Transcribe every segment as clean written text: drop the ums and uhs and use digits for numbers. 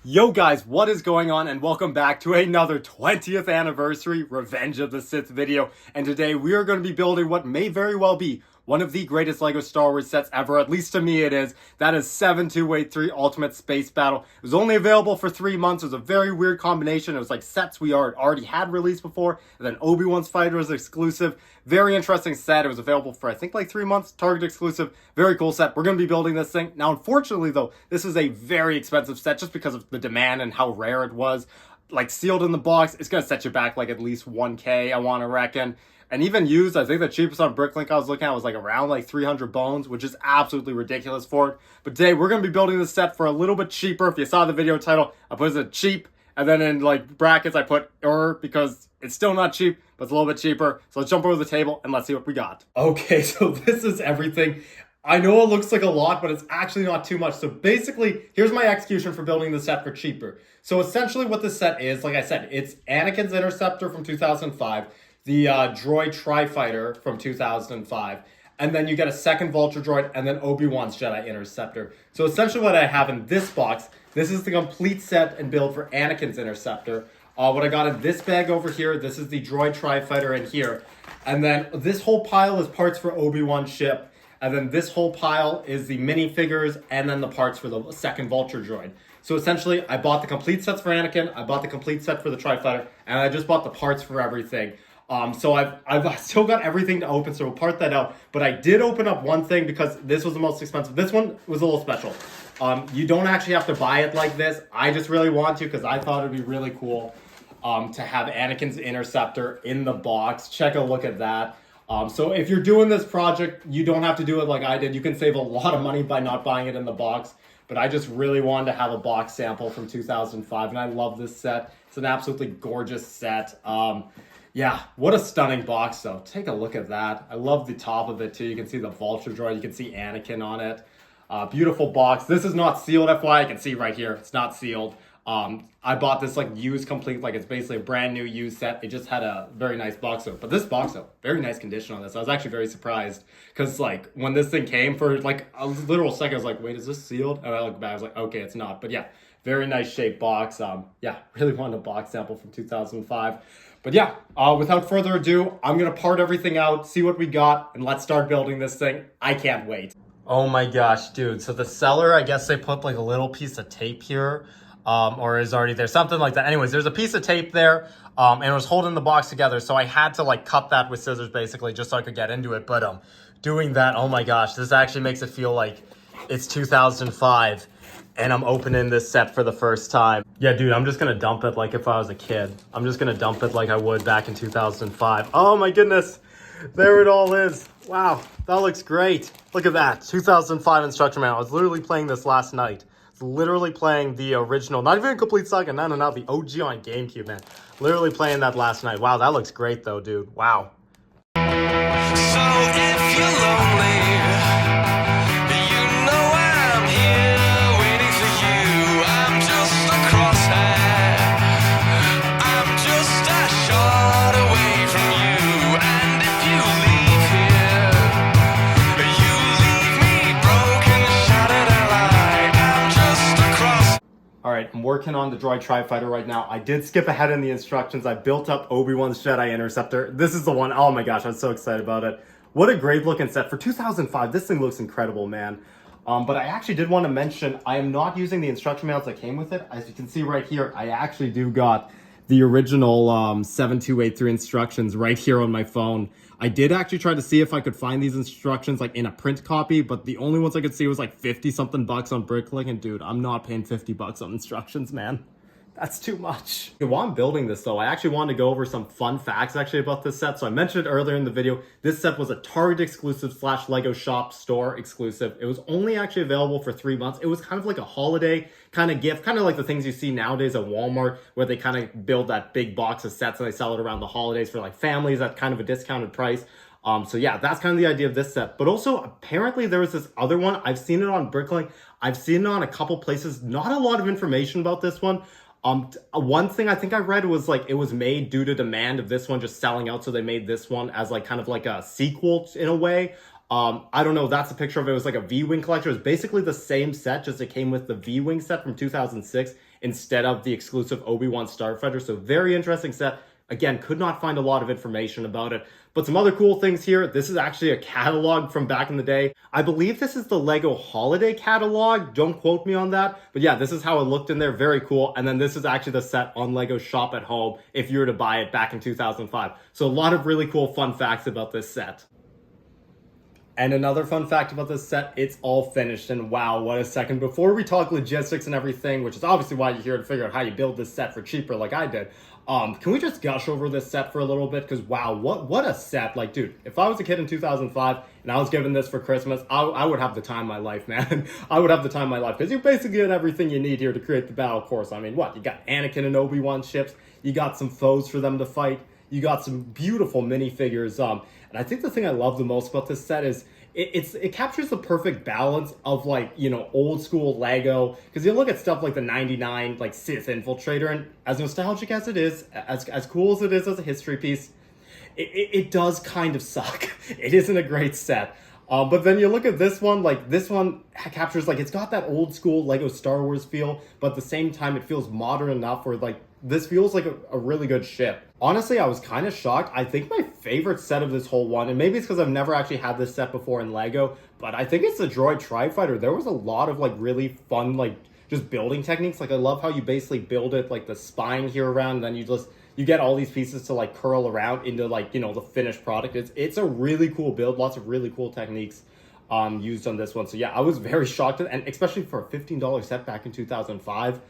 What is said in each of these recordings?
Yo guys, what is going on, and welcome back to another 20th anniversary Revenge of the Sith video. And today we are going to be building what may very well be one of the greatest LEGO Star Wars sets ever, at least to me it is. That is 7283 Ultimate Space Battle. It was only available for 3 months. It was a very weird combination. It was like sets we already had released before, and then Obi-Wan's fighter was exclusive. Very interesting set. It was available for I think like 3 months, Target exclusive. Very cool set. We're going to be building this thing. Now unfortunately though, this is a very expensive set just because of the demand and how rare it was. Like sealed in the box, it's going to set you back like at least 1K, I want to reckon. And even used, I think the cheapest on Bricklink I was looking at was like around like 300 bones, which is absolutely ridiculous for it. But today we're going to be building this set for a little bit cheaper. If you saw the video title, I put it cheap, and then in like brackets I put because it's still not cheap, but it's a little bit cheaper. So let's jump over the table and let's see what we got. Okay, so this is everything. I know it looks like a lot, but it's actually not too much. So basically, here's my execution for building the set for cheaper. So essentially what this set is, like I said, it's Anakin's Interceptor from 2005, the droid Tri-Fighter from 2005, and then you get a second Vulture droid, and then Obi-Wan's Jedi Interceptor. So essentially what I have in this box, this is the complete set and build for Anakin's Interceptor. What I got in this bag over here, this is the droid Tri-Fighter in here. And then this whole pile is parts for Obi-Wan's ship. And then this whole pile is the minifigures and then the parts for the second Vulture droid. So essentially, I bought the complete sets for Anakin, I bought the complete set for the Tri-Fighter, and I just bought the parts for everything. So I've still got everything to open, so we'll part that out. But I did open up one thing because this was the most expensive. This one was a little special. You don't actually have to buy it like this. I just really want to because I thought it'd be really cool to have Anakin's Interceptor in the box. Check a look at that. So if you're doing this project, you don't have to do it like I did. You can save a lot of money by not buying it in the box. But I just really wanted to have a box sample from 2005, and I love this set. It's an absolutely gorgeous set. Yeah, what a stunning box, though. Take a look at that. I love the top of it, too. You can see the Vulture droid. You can see Anakin on it. Beautiful box. This is not sealed, FYI. You can see right here. It's not sealed. I bought this like used complete, like it's basically a brand new used set. It just had a very nice box though. But this box though, very nice condition on this. I was actually very surprised because like when this thing came for like a literal second, I was like, wait, is this sealed? And I looked back, I was like, okay, it's not. But yeah, very nice shaped box. Yeah, really wanted a box sample from 2005. But yeah, without further ado, I'm gonna part everything out, see what we got, and let's start building this thing. I can't wait. Oh my gosh, dude. So the seller, I guess they put like a little piece of tape here. Or is already there, something like that. Anyways, there's a piece of tape there, and it was holding the box together, so I had to like cut that with scissors basically just so I could get into it. But doing that, oh my gosh, this actually makes it feel like it's 2005 and I'm opening this set for the first time. Yeah, dude, I'm just gonna dump it like if I was a kid. I'm just gonna dump it like I would back in 2005. Oh my goodness, there it all is. Wow, that looks great. Look at that, 2005 instruction manual. I was literally playing this last night. Literally playing the original, not even a complete saga, no, the OG on GameCube, man. Literally playing that last night. Wow, that looks great though, dude. Wow. So if you're lonely, you know I'm here waiting for you. I'm just a crosshair. I'm just a shot away from you. And if you leave here, you leave me broken, shattered and alive. I'm just a cross. All right, I'm working on the droid Tri-Fighter right now. I did skip ahead in the instructions. I built up Obi-Wan's Jedi Interceptor. This is the one. Oh my gosh, I'm so excited about it. What a great looking set. For 2005, this thing looks incredible, man. But I actually did want to mention, I am not using the instruction manuals that came with it. As you can see right here, I actually do got the original 7283 instructions right here on my phone. I did actually try to see if I could find these instructions like in a print copy, but the only ones I could see was like 50 something bucks on Bricklink, and dude, I'm not paying 50 bucks on instructions, man. That's too much. While I'm building this though, I actually wanted to go over some fun facts actually about this set. So I mentioned it earlier in the video, this set was a Target exclusive / Lego Shop store exclusive. It was only actually available for 3 months. It was kind of like a holiday kind of gift, kind of like the things you see nowadays at Walmart where they kind of build that big box of sets and they sell it around the holidays for like families at kind of a discounted price. So yeah, that's kind of the idea of this set. But also, apparently there was this other one. I've seen it on Bricklink. I've seen it on a couple places. Not a lot of information about this one. One thing I think I read was like it was made due to demand of this one just selling out, so they made this one as like kind of like a sequel in a way. I don't know, that's a picture of it. It was like a V-Wing collector. It was basically the same set, just it came with the V-Wing set from 2006 instead of the exclusive Obi-Wan Starfighter. So very interesting set. Again, could not find a lot of information about it. But some other cool things here. This is actually a catalog from back in the day. I believe this is the Lego Holiday catalog. Don't quote me on that. But yeah, this is how it looked in there. Very cool. And then this is actually the set on Lego Shop at Home if you were to buy it back in 2005. So a lot of really cool fun facts about this set. And another fun fact about this set, it's all finished. And wow, what a second. Before we talk logistics and everything, which is obviously why you're here to figure out how you build this set for cheaper like I did, can we just gush over this set for a little bit? Because wow, what a set. Like, dude, if I was a kid in 2005 and I was given this for Christmas, I would have the time of my life, man. I would have the time of my life. Because you basically get everything you need here to create the battle course. I mean, what? You got Anakin and Obi-Wan ships. You got some foes for them to fight. You got some beautiful minifigures. And I think the thing I love the most about this set is it captures the perfect balance of, like, you know, old school Lego. Because you look at stuff like the 99 like Sith Infiltrator, and as nostalgic as it is, as cool as it is as a history piece, it does kind of suck. It isn't a great set. But then you look at this one, like this one captures, like, it's got that old school Lego Star Wars feel, but at the same time it feels modern enough where, like, this feels like a really good ship. Honestly, I was kind of shocked. I think my favorite set of this whole one, and maybe it's because I've never actually had this set before in Lego, but I think it's the Droid Tri-Fighter. There was a lot of, like, really fun, like, just building techniques. Like, I love how you basically build it, like, the spine here around, and then you get all these pieces to, like, curl around into, like, you know, the finished product. It's a really cool build. Lots of really cool techniques used on this one. So yeah, I was very shocked, and especially for a $15 set back in 2005.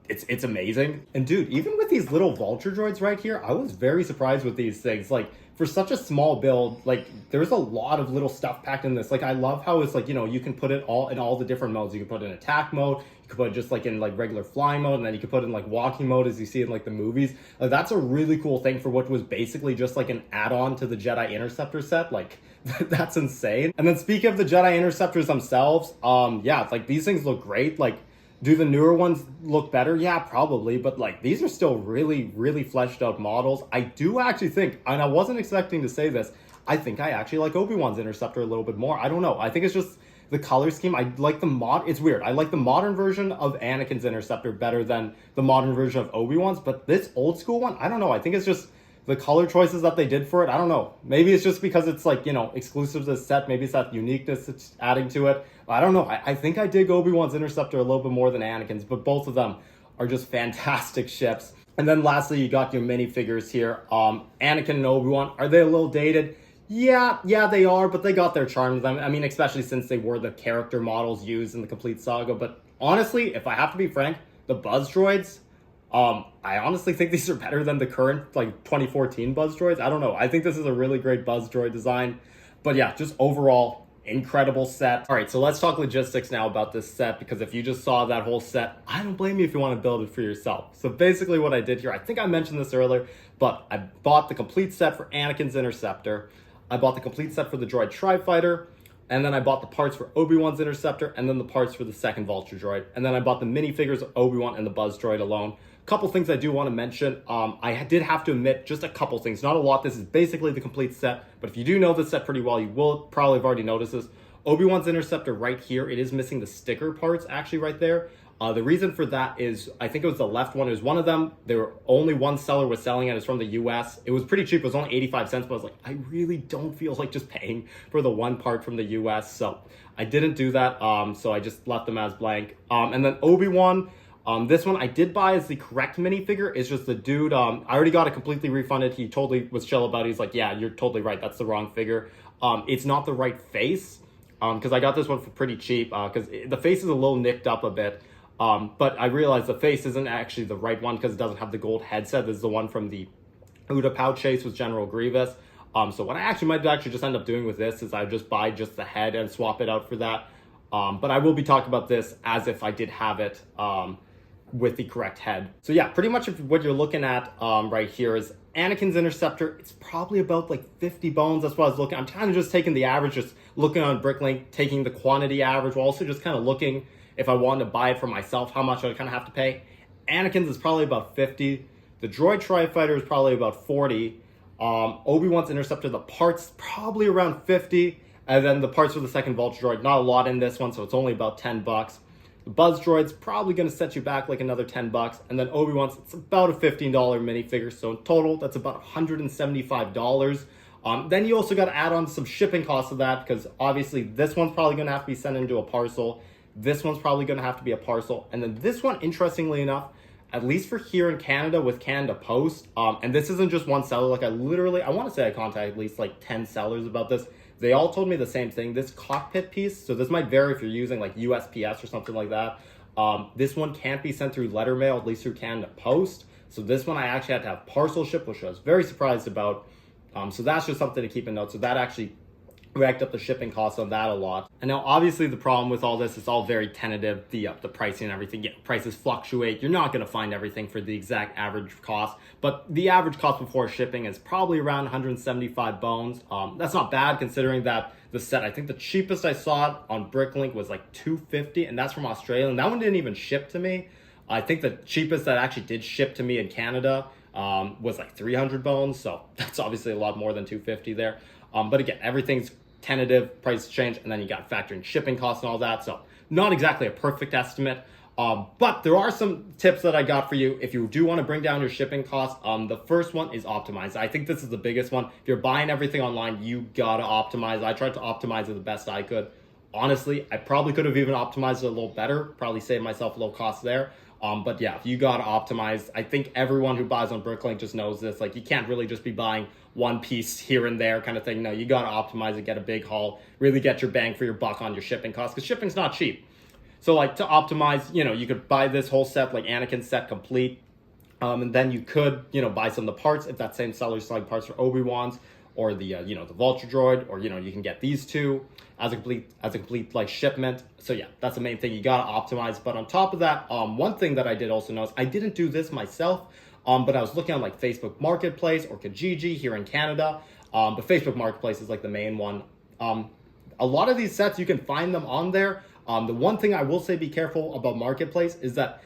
It's amazing. And dude, even with these little vulture droids right here, I was very surprised with these things. Like, for such a small build, like, there's a lot of little stuff packed in this. Like, I love how it's like, you know, you can put it all in all the different modes. You can put it in attack mode, you can put it just like in like regular flying mode, and then you can put it in like walking mode as you see in like the movies. Like, that's a really cool thing for what was basically just like an add-on to the Jedi Interceptor set. Like, that's insane. And then speaking of the Jedi Interceptors themselves, yeah, like, these things look great. Like, do the newer ones look better? Yeah, probably. But, like, these are still really, really fleshed out models. I do actually think, and I wasn't expecting to say this, I think I actually like Obi-Wan's Interceptor a little bit more. I don't know. I think it's just the color scheme. I like the it's weird. I like the modern version of Anakin's Interceptor better than the modern version of Obi-Wan's. But this old school one, I don't know. I think it's just the color choices that they did for it. I don't know. Maybe it's just because it's, like, you know, exclusive to the set. Maybe it's that uniqueness it's adding to it. I don't know. I think I dig Obi-Wan's Interceptor a little bit more than Anakin's, but both of them are just fantastic ships. And then lastly, you got your minifigures here. Anakin and Obi-Wan, are they a little dated? Yeah, they are, but they got their charms. I mean, especially since they were the character models used in the complete saga. But honestly, if I have to be frank, the Buzz droids, I honestly think these are better than the current, like, 2014 Buzz droids. I don't know. I think this is a really great Buzz droid design. But yeah, just overall, incredible set. All right, so let's talk logistics now about this set, because if you just saw that whole set, I don't blame you if you want to build it for yourself. So basically what I did here, I think I mentioned this earlier, but I bought the complete set for Anakin's Interceptor. I bought the complete set for the Droid Tri-Fighter. And then I bought the parts for Obi-Wan's Interceptor, and then the parts for the second Vulture droid. And then I bought the minifigures of Obi-Wan and the Buzz droid alone. Couple things I do want to mention. I did have to admit just a couple things, not a lot. This is basically the complete set, but if you do know this set pretty well, you will probably have already noticed this. Obi-Wan's Interceptor right here, it is missing the sticker parts actually right there. The reason for that is, I think it was the left one. It was one of them. There were only one seller was selling it. It's from the US. It was pretty cheap. It was only 85 cents, but I was like, I really don't feel like just paying for the one part from the US. So I didn't do that. So I just left them as blank. And then Obi-Wan, this one I did buy as the correct minifigure. It's just the dude, I already got it completely refunded. He totally was chill about it. He's like, yeah, you're totally right. That's the wrong figure. It's not the right face. Because I got this one for pretty cheap. Because the face is a little nicked up a bit. But I realized the face isn't actually the right one because it doesn't have the gold headset. This is the one from the Utapau chase with General Grievous. So what I actually might just end up doing with this is I just buy just the head and swap it out for that. But I will be talking about this as if I did have it with the correct head. So yeah, pretty much what you're looking at right here is Anakin's Interceptor. It's probably about like 50 bones. That's what I was looking. I'm kind of just taking the average, just looking on Bricklink, taking the quantity average, while also just kind of looking if I wanted to buy it for myself, how much I would kind of have to pay. Anakin's is probably about 50. The Droid Tri-Fighter is probably about 40. Obi-Wan's Interceptor, the parts, probably around 50. And then the parts for the second Vulture Droid, not a lot in this one, so it's only about $10. The Buzz Droid's probably going to set you back like another $10. And then Obi-Wan's, it's about a $15 minifigure. So in total, that's about $175. Then you also got to add on some shipping costs of that, because obviously this one's probably going to have to be sent into a parcel. This one's probably going to have to be a parcel. And then this one, interestingly enough, at least for here in Canada with Canada Post, and this isn't just one seller, like I want to say I contacted at least like 10 sellers about this. They all told me the same thing. This cockpit piece, so this might vary if you're using like USPS or something like that. This one can't be sent through letter mail, at least through Canada Post. So this one I actually had to have parcel ship, which I was very surprised about. So that's just something to keep in note. So that actually racked up the shipping costs on that a lot. And now obviously the problem with all this is all very tentative, the pricing and everything. Yeah, prices fluctuate. You're not going to find everything for the exact average cost, but the average cost before shipping is probably around 175 bones. That's not bad considering that the set, I think the cheapest I saw it on Bricklink was like $250, and that's from Australia. And that one didn't even ship to me. I think the cheapest that actually did ship to me in Canada was like 300 bones. So that's obviously a lot more than $250 there. But again, everything's tentative, price change, and then you got to factor in shipping costs and all that. So not exactly a perfect estimate, but there are some tips that I got for you if you do want to bring down your shipping costs. The first one is optimize. I think this is the biggest one. If you're buying everything online, you got to optimize. I tried to optimize it the best I could. Honestly, I probably could have even optimized it a little better, probably saved myself a little cost there. But yeah, you got to optimize. I think everyone who buys on Bricklink just knows this. Like, you can't really just be buying one piece here and there kind of thing. No, you got to optimize it, get a big haul, really get your bang for your buck on your shipping costs, because shipping's not cheap. So like to optimize, you could buy this whole set, like Anakin set complete. And then you could, buy some of the parts if that same seller's selling parts for Obi-Wan's or the, the Vulture Droid, or, you can get these two as a complete like shipment. So yeah, that's the main thing. You got to optimize. But on top of that, one thing that I did also notice, I didn't do this myself, but I was looking on like Facebook Marketplace or Kijiji here in Canada. But Facebook Marketplace is like the main one. A lot of these sets, you can find them on there. The one thing I will say, be careful about Marketplace is that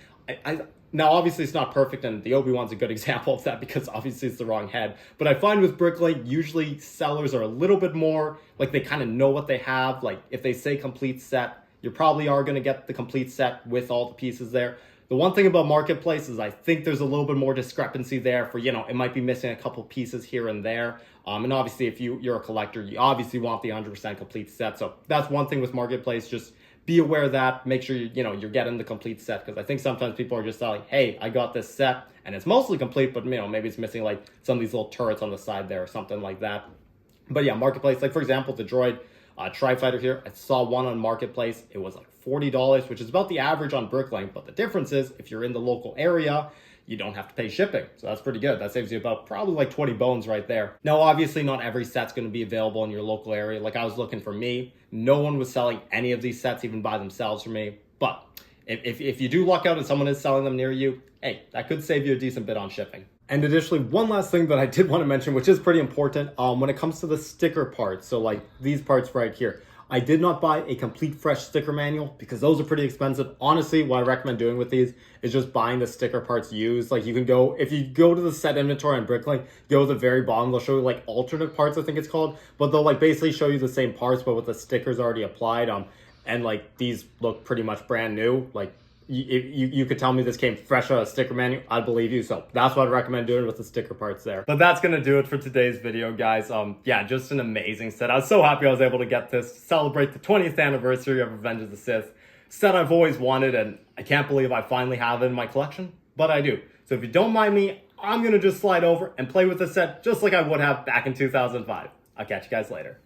now obviously it's not perfect, and the Obi-Wan's a good example of that because obviously it's the wrong head. But I find with Bricklink, usually sellers are a little bit more, like they kind of know what they have. Like if they say complete set, you probably are going to get the complete set with all the pieces there. The one thing about Marketplace is I think there's a little bit more discrepancy there for, it might be missing a couple pieces here and there. And obviously if you're a collector, you obviously want the 100% complete set. So that's one thing with Marketplace. Just be aware of that. Make sure you're getting the complete set, because I think sometimes people are just selling, hey, I got this set and it's mostly complete, but maybe it's missing like some of these little turrets on the side there or something like that. But yeah, Marketplace, like for example, the droid Tri-Fighter here, I saw one on Marketplace. It was like $40, which is about the average on Bricklink. But the difference is if you're in the local area, you don't have to pay shipping. So that's pretty good. That saves you about probably like 20 bones right there. Now, obviously not every set's going to be available in your local area. Like I was looking for me, no one was selling any of these sets even by themselves for me. But if you do luck out and someone is selling them near you, hey, that could save you a decent bit on shipping. And additionally, one last thing that I did want to mention, which is pretty important, when it comes to the sticker parts. So like these parts right here, I did not buy a complete fresh sticker manual because those are pretty expensive. Honestly, what I recommend doing with these is just buying the sticker parts used. Like you can go, if you go to the set inventory on Bricklink, go to the very bottom, they'll show you like alternate parts, I think it's called, but they'll like basically show you the same parts, but with the stickers already applied. And like these look pretty much brand new. Like you could tell me this came fresh out of a sticker manual, I'd believe you. So that's what I'd recommend doing with the sticker parts there. But that's gonna do it for today's video, guys. Yeah, just an amazing set. I was so happy I was able to get this to celebrate the 20th anniversary of Revenge of the Sith. Set I've always wanted, and I can't believe I finally have it in my collection, but I do. So if you don't mind me, I'm gonna just slide over and play with the set just like I would have back in 2005. I'll catch you guys later.